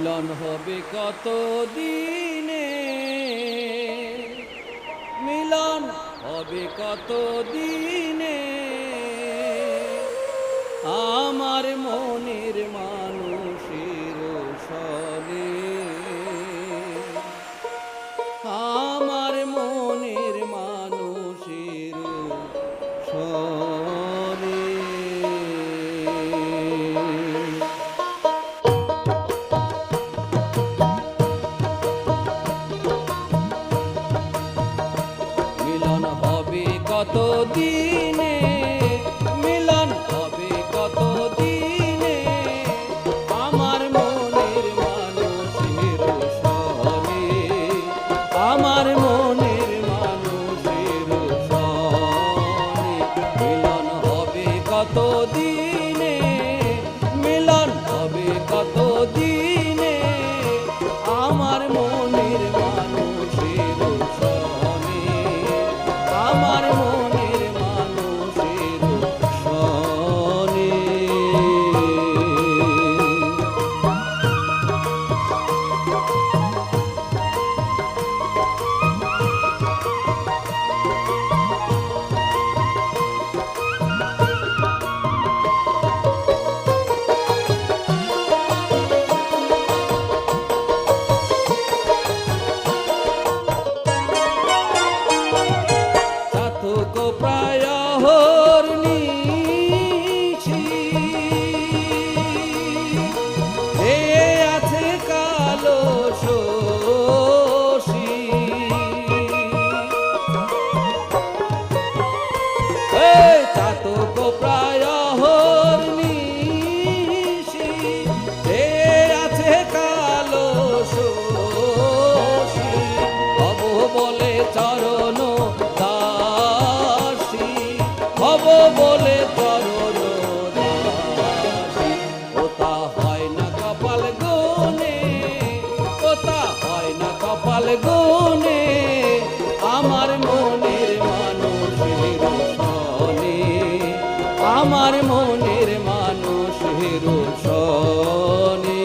মিলন হবে কত দিনে, মিলন হবে কত দিনে, আমার মনের মানুষের সনে, আমার মনের মানুষের সনে। মিলন হবে কত দিনে, মিলন হবে কত দিনে, আমার মনের মানুষের সনে, আমার মনের মানুষের সনে। মিলন হবে কত দিনে, মিলন হবে কত দিনে, আমার মনের মানুষের সনে, আমার মনের মানুষের সনে। চাতক প্রায় হরনিশি, এ আছে কালো শশী, চাতক প্রায় হরনিশি, এ আছে কালো শশী, হব বলে চরণ দাসী, হব বলে চরণ দাসী। ওতা হয় না কপাল গুনে, ওতা হয় না কপাল গুনে, আমার মনের মানুষের সনে, আমার মনের মানুষের সনে।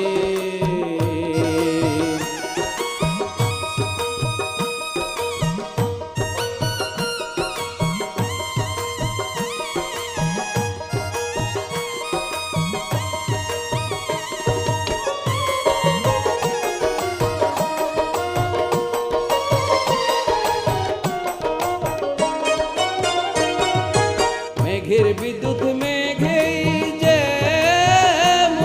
মেঘের বিদ্যুৎ মেঘেই যেমন,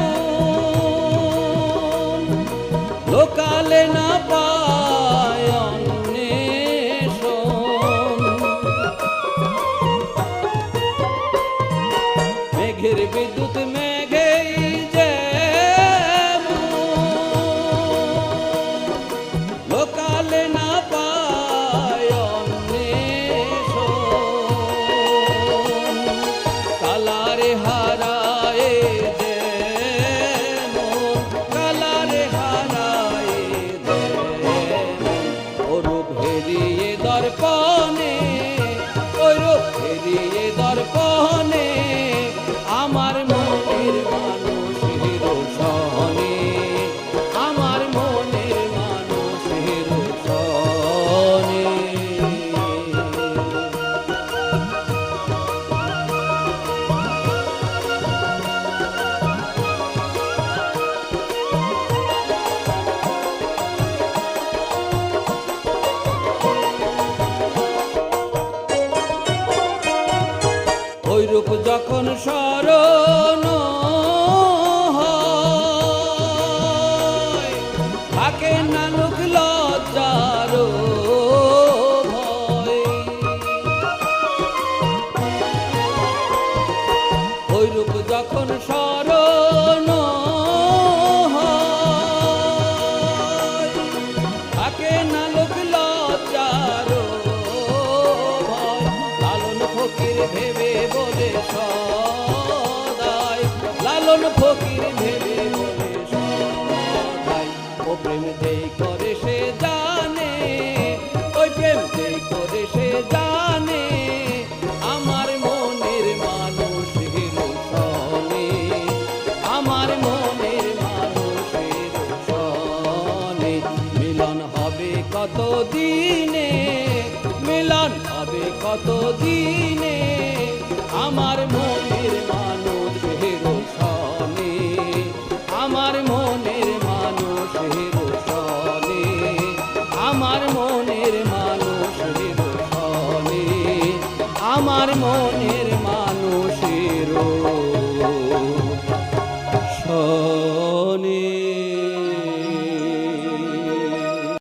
লোকালে না পায় অন্বেষণ। মেঘের বিদ্যুৎ মেঘেই যেমন, লোকালে না পায় অন্বেষণ। কালারে হারায় যেমন, কালারে হারায় যেমন, ওরূপ হেরিয়ে দর্পণে, ওরূপ হেরিয়ে দর্পণে, আমার মনের মানুষের সনে, আমার মনের মানুষের সনে। ঐরূপ যখন স্মরণ হয়, থাকে না লোক লজ্জার ভয়। ঐরূপ যখন স্মরণ হয়, থাকে না লোক লজ্জার ভয়। লালন ফকির ভেবে বলে সদাই, লালন ফকির ভেবে বলে সদাই, ও প্রেম যেই করে সে জানে, ওই প্রেম যেই করে সে জানে, আমার মনের মানুষের সনে, আমার মনের মানুষের সনে। কত দিনে আমার